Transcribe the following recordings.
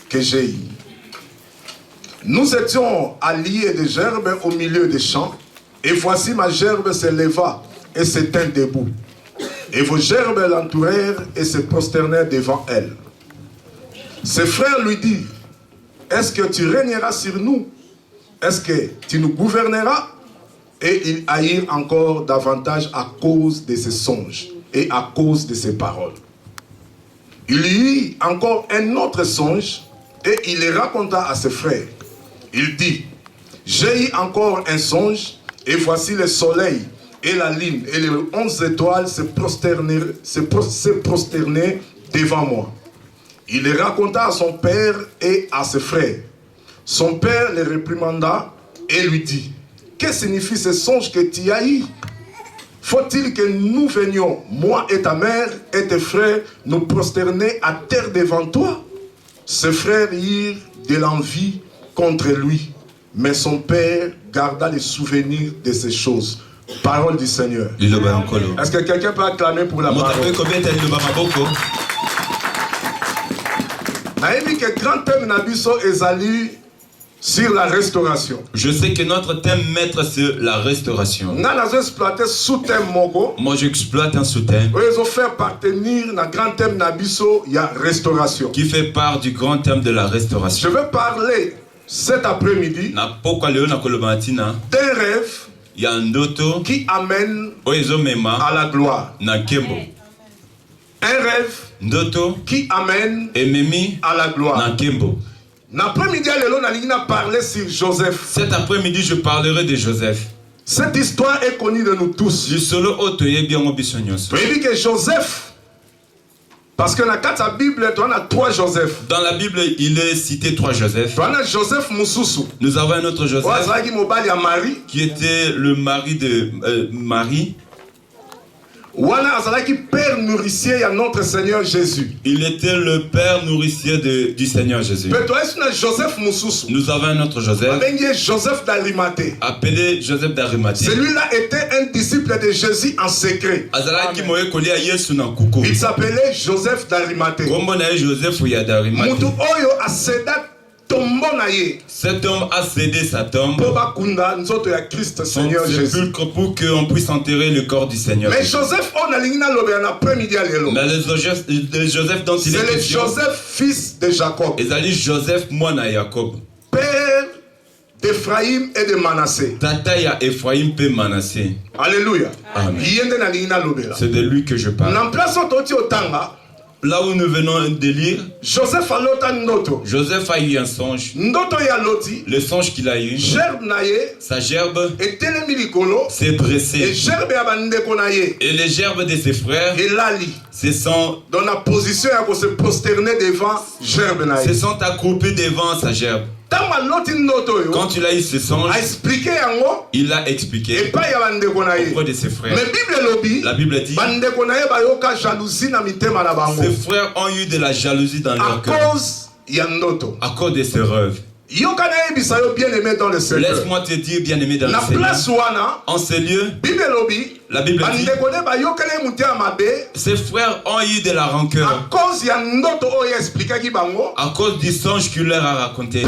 que j'ai eue. Nous étions à lier des gerbes au milieu des champs, et voici ma gerbe se leva et se tint debout. Et vos gerbes l'entourèrent et se prosternèrent devant elle. Ses frères lui dirent, est-ce que tu régneras sur nous? Est-ce que tu nous gouverneras? Et ils haïrent encore davantage à cause de ses songes et à cause de ses paroles. Il y eut encore un autre songe et il le raconta à ses frères. Il dit, j'ai eu encore un songe et voici le soleil et la lune et les 11 étoiles se prosternaient devant moi. Il le raconta à son père et à ses frères. Son père le réprimanda et lui dit, que signifie ce songe que tu as eu? Faut-il que nous venions, moi et ta mère et tes frères, nous prosterner à terre devant toi? Ses frères eurent de l'envie contre lui, mais son père garda les souvenirs de ces choses. Parole du Seigneur. Est-ce que quelqu'un peut acclamer pour la parole? Que grand thème Nabiso ezali sur la restauration. Je sais que notre thème maître c'est la restauration. Moi j'exploite un sous-thème qui fait part du grand thème de la restauration. Je veux parler cet après-midi d'un rêve qui amène à la gloire. Un rêve qui amène à la gloire. Cet après-midi, je parlerai de Joseph. Cette histoire est connue de nous tous. Vous avez dit que Joseph, parce que dans la Bible, on a 3 Joseph. Dans la Bible, il est cité 3 Joseph. Nous avons un autre Joseph qui était le mari de Marie. Père nourricier à notre Seigneur Jésus. Il était le père nourricier du Seigneur Jésus. Nous avons un autre Joseph. Joseph d'Arimathée. Appelé Joseph d'Arimathée. Celui-là était un disciple de Jésus en secret. Il s'appelait Joseph d'Arimathée. Cet homme a cédé sa tombe Seigneur Jésus pour qu'on puisse enterrer le corps du Seigneur. Mais Joseph, le Joseph dont il est c'est le Joseph fils de Jacob. Joseph moina Jacob. Père d'Ephraïm et de Manassé. Tata ya Ephraim pe Manassé. Alléluia. Amen. C'est de lui que je parle. Là où nous venons de lire, Joseph a eu un songe. Le songe qu'il a eu, sa gerbe s'est dressée. Et les gerbes de ses frères se sont accroupis devant sa gerbe. Quand il a eu ce songe, il a expliqué auprès de ses frères. La Bible dit, ses frères ont eu de la jalousie dans leur cœur à cause de ses rêves. Laisse-moi te dire, bien-aimé dans le Seigneur, en ces lieux, la Bible dit, ses frères ont eu de la rancœur à cause du songe qu'il leur a raconté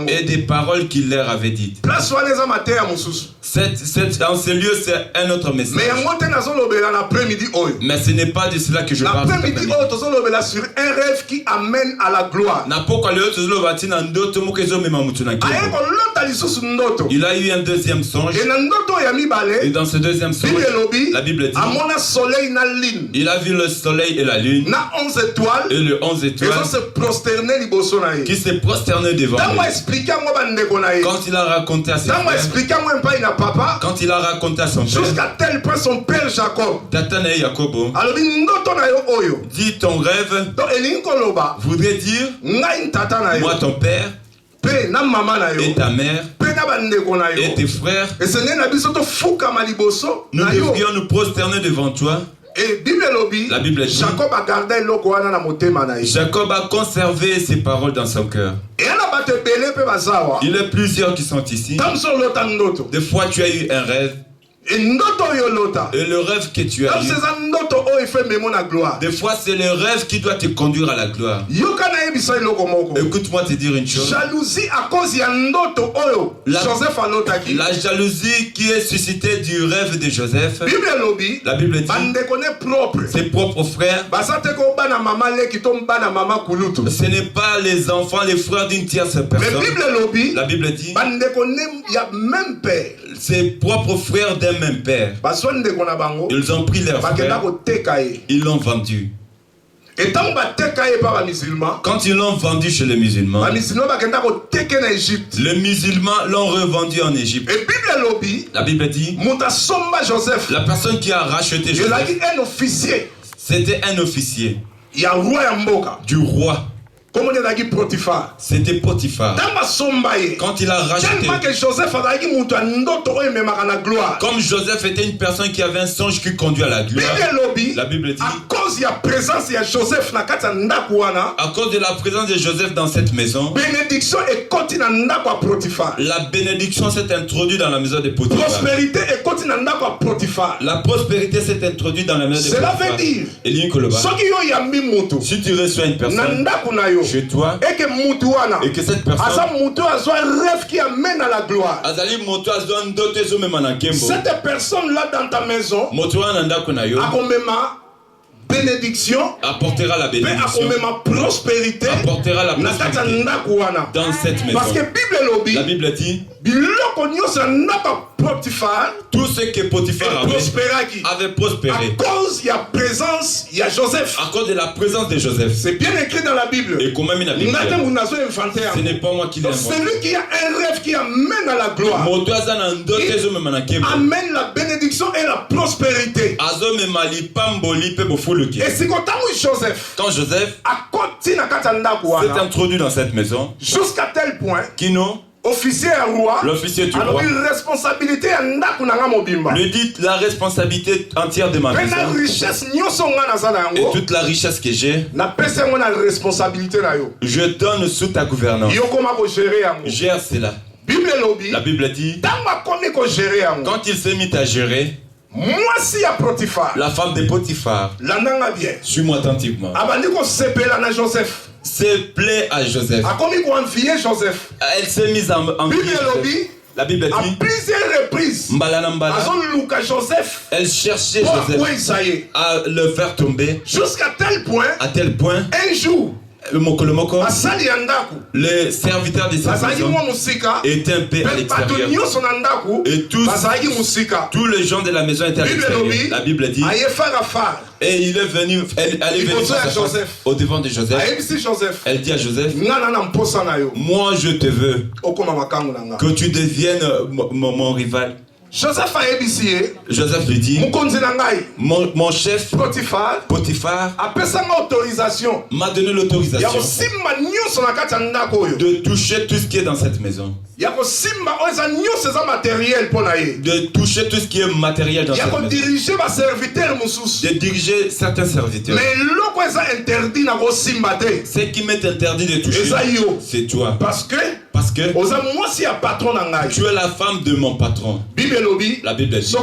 et des paroles qu'il leur avait dites. En ce lieu, c'est un autre message. Mais ce n'est pas de cela que je parle. Sur un rêve qui amène à la gloire. Il a eu un deuxième songe. Et dans ce deuxième songe, la Bible dit, il a vu le soleil et la lune et les 11 étoiles qui se prosternaient devant lui. Quand il a raconté à ses frères, quand il a raconté à son père, jusqu'à tel point son père Jacob dit, ton rêve voudrait dire, moi ton père et ta mère et tes frères, nous devrions nous prosterner devant toi. Et la Bible dit, Jacob a conservé ses paroles dans son cœur. Il y a plusieurs qui sont ici. Des fois tu as eu un rêve. Et le rêve que tu as eu, Des fois, c'est le rêve qui doit te conduire à la gloire. Écoute-moi te dire une chose. Jalousie à cause Joseph la jalousie qui est suscitée du rêve de Joseph. La Bible dit ses propres frères. Ce n'est pas les enfants, les frères d'une tierce personne. La Bible dit ses propres frères d'un même père. Ils ont pris leur frère, ils l'ont vendu. Et quand ils l'ont vendu chez les musulmans, les musulmans l'ont revendu en Égypte. La Bible dit la personne qui a racheté Joseph, c'était un officier du roi. C'était Potiphar. Quand il a racheté, comme Joseph était une personne qui avait un songe qui conduit à la gloire, la Bible dit à cause de la présence de Joseph dans cette maison, la bénédiction s'est introduite dans la maison de Potiphar. La prospérité s'est introduite dans la maison de Potiphar. Cela veut dire, si tu reçois une personne chez toi, et que cette personne rêve qui amène à la gloire, cette personne là dans ta maison bénédiction apportera la bénédiction, prospérité apportera la prospérité dans cette maison. Parce que la Bible dit tout ce que Potiphar avait prospéré à cause de la présence de Joseph. À cause de la présence de Joseph. C'est bien écrit dans la Bible. Et comment il a dit, ce n'est pas moi qui l'ai inventé. Celui qui a un rêve qui amène à la gloire, il amène la bénédiction et la prospérité. Et c'est quand Joseph s'est introduit dans cette maison, jusqu'à tel point l'officier du roi lui dit la responsabilité entière de ma maison et toute la richesse que j'ai, je donne sous ta gouvernance. Gère cela. La Bible dit quand il s'est mis à gérer, la femme de Potiphar, suis-moi attentivement, se plaît à Joseph. Elle s'est mise en envier. La Bible dit à plusieurs reprises, elle cherchait Joseph à le faire tomber, jusqu'à tel point, un jour, les serviteurs de cette maison étaient un peu à l'extérieur et tous les gens de la maison étaient à l'extérieur. La Bible dit et il est venu, elle est venue au devant de Joseph. Elle dit à Joseph, moi je te veux que tu deviennes mon rival. Joseph lui dit, mon chef Potiphar m'a donné l'autorisation de toucher tout ce qui est dans cette maison, de toucher tout ce qui est matériel dans cette maison, de diriger certains serviteurs. Mais ce qui m'est interdit de toucher, c'est toi. Parce que tu es la femme de mon patron. La Bible dit,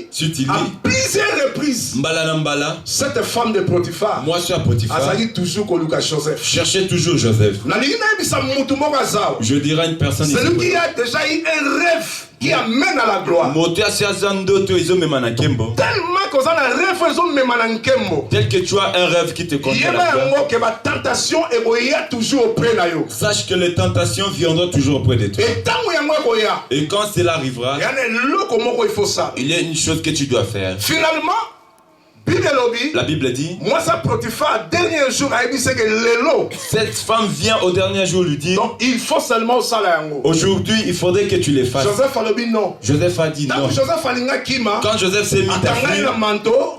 si tu lis, à plusieurs reprises, cette femme de Potiphar, moi je suis à Potiphar, cherchez toujours Joseph. Je dirais à une personne, celui qui a déjà eu un rêve qui amène à la gloire, tel que tu as un rêve qui te conduit à la gloire, sache que les tentations viendront toujours auprès de toi. Et quand cela arrivera, il y a une chose que tu dois faire. Finalement, la Bible dit, moi ça Potiphar dernier jour a dit que cette femme vient au dernier jour lui dire, donc il faut seulement ça là. Aujourd'hui il faudrait que tu les fasses. Joseph a dit non. Quand Joseph s'est mis à fuir,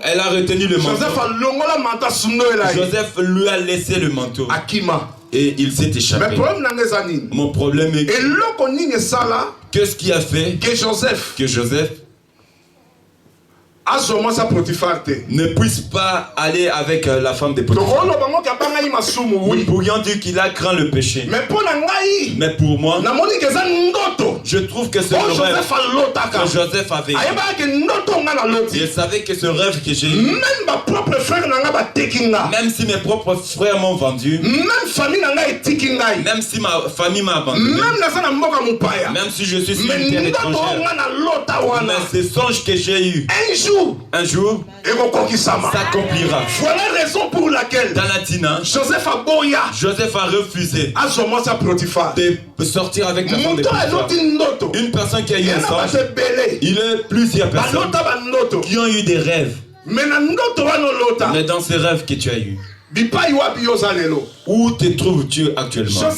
elle a retenu le manteau. Joseph lui a laissé le manteau et il s'est échappé. Mon problème est qu'est-ce qui a fait que Joseph ne puisse pas aller avec la femme de Potiphar. Nous pourrions dire qu'il a craint le péché. Mais pour moi, je trouve que ce rêve que Joseph avait, il savait que ce rêve que j'ai eu, même si mes propres frères m'ont vendu, même si ma famille m'a abandonné, même si je suis sur une terre étrangère, mais ce songe que j'ai eu, un jour, s'accomplira. Voilà la raison pour laquelle dans la Tina, Joseph a refusé de sortir avec la femme de Potiphar. Une personne qui a eu un songe, il y a plusieurs personnes qui ont eu des rêves. Mais dans ces rêves que tu as eu, où te trouves-tu actuellement?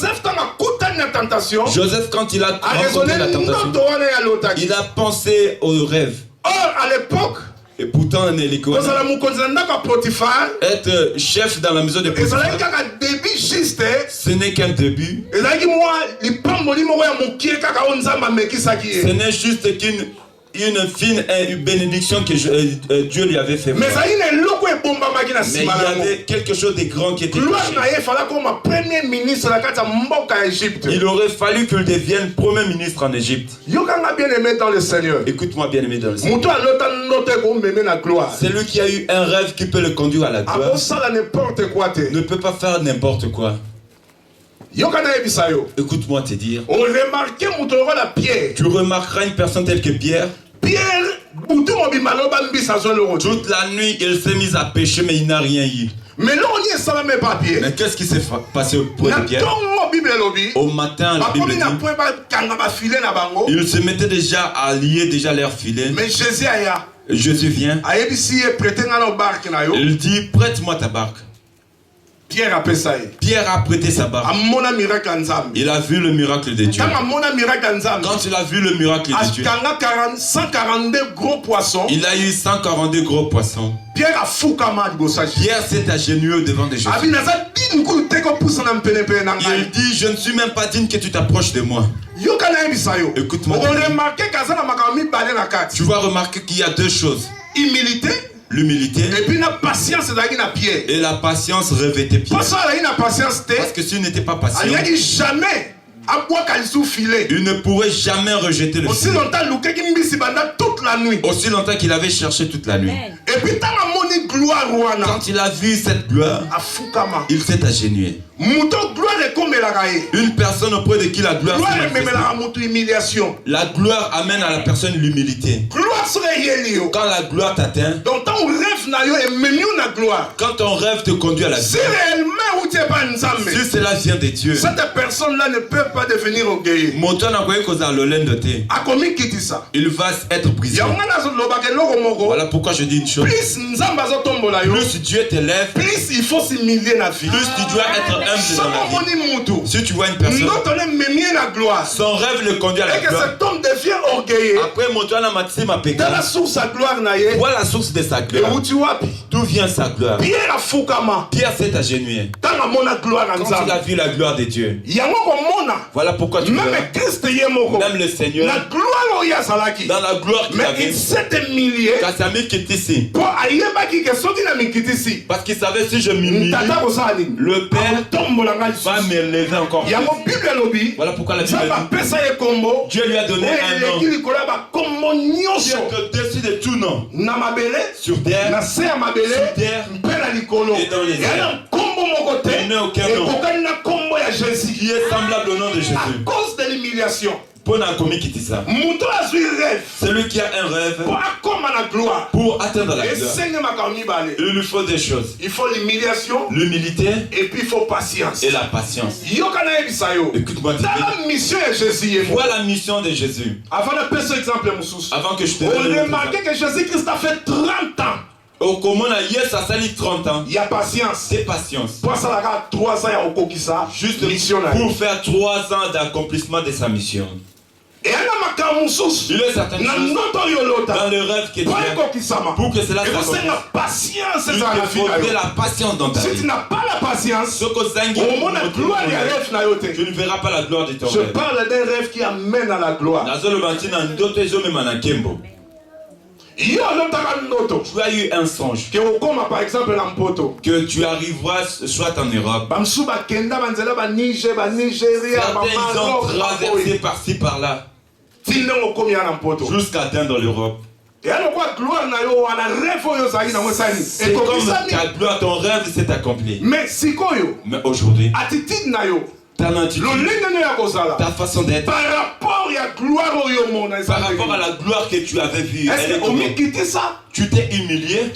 Joseph, quand il a rencontré la tentation, il a pensé au rêve. Or, à l'époque, et pourtant, être chef dans la maison de Potiphar, ce n'est qu'un début. Ce n'est juste une fine bénédiction que Dieu lui avait fait. Mais il y avait quelque chose de grand qui était touché. Il aurait fallu qu'il devienne premier ministre en Égypte. Écoute-moi, bien aimé dans le Seigneur. Celui qui a eu un rêve qui peut le conduire à la gloire ne peut pas faire n'importe quoi. Écoute-moi te dire. Tu remarqueras une personne telle que Pierre. Toute la nuit, il s'est mis à pécher, mais il n'a rien eu. Mais qu'est-ce qui s'est passé pour Pierre? Au matin, la Bible dit, ils se mettaient déjà à lier déjà leurs filets. Mais Jésus vient. Il dit, prête-moi ta barque. Pierre a prêté sa barque. Il a vu le miracle de Dieu. Quand il a vu le miracle de Dieu, il a eu 142 gros poissons. Pierre s'est agenouillé devant Jésus. Il dit, je ne suis même pas digne que tu t'approches de moi. Écoute-moi. Tu vas remarquer qu'il y a deux choses. L'humilité et la patience revêtait Pierre. Parce que s'il n'était pas patient, il ne pourrait jamais rejeter le filet. Aussi longtemps qu'il avait cherché toute la nuit. Et puis quand il a vu cette gloire, il s'est agenouillé. Une personne auprès de qui la gloire se manifeste. La gloire amène à la personne l'humilité. Quand la gloire t'atteint, quand ton rêve te conduit à la gloire, si cela vient de Dieu, cette personne-là ne peut pas devenir orgueilleuse. Il va être brisé. Voilà pourquoi je dis une chose. Plus Dieu t'élève, plus il faut s'humilier la vie. Plus tu dois être humble dans la vie. Si tu vois une personne, son rêve le conduit à la gloire. Et que cet homme devient orgueilleux. Après, dans la source à gloire, voilà la source de sa gloire. D'où vient sa gloire? Pierre s'est agenouillé. Quand il a vu la gloire de Dieu. Voilà pourquoi tu vois. Même le Seigneur, dans la gloire qu'il avait, il s'est humilié. Parce qu'il savait, si je m'humilie, le Père va m'élever encore plus. Voilà pourquoi la Bible dit, Dieu lui a donné un nom qui est au-dessus de tout nom. Sur terre, et dans les airs. Il n'y a aucun nom qui est semblable au nom de Jésus. À cause de l'humiliation. Celui qui a un rêve pour atteindre la gloire, il lui faut des choses. Il faut l'humiliation, l'humilité, et puis il faut patience. Et la patience. Écoute-moi, voilà la mission de Jésus. Avant que je te donne, on remarque que Jésus-Christ a fait 30 ans. Au commun, ça s'allie 30 ans. Il y a patience. C'est patience. Juste pour faire 3 ans d'accomplissement de sa mission. Et il y a certaines choses dans le rêve que tu as. Pour que cela s'accomplisse, il te faudrait la patience dans ta vie. Si tu n'as pas la patience, tu ne verras pas la gloire de ton rêve. Je parle d'un rêve qui amène à la gloire. Tu as eu un songe que tu arriveras soit en Europe. Certains ont traversé par-ci par-là jusqu'à atteindre l'Europe. C'est comme ta gloire, ton rêve s'est accompli. Mais aujourd'hui, ta façon d'être, par rapport à la gloire que tu avais vue, tu t'es humilié,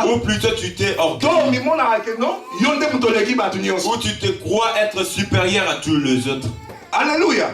ou plutôt tu t'es orgueilleux, ou tu te crois être supérieur à tous les autres. Alléluia.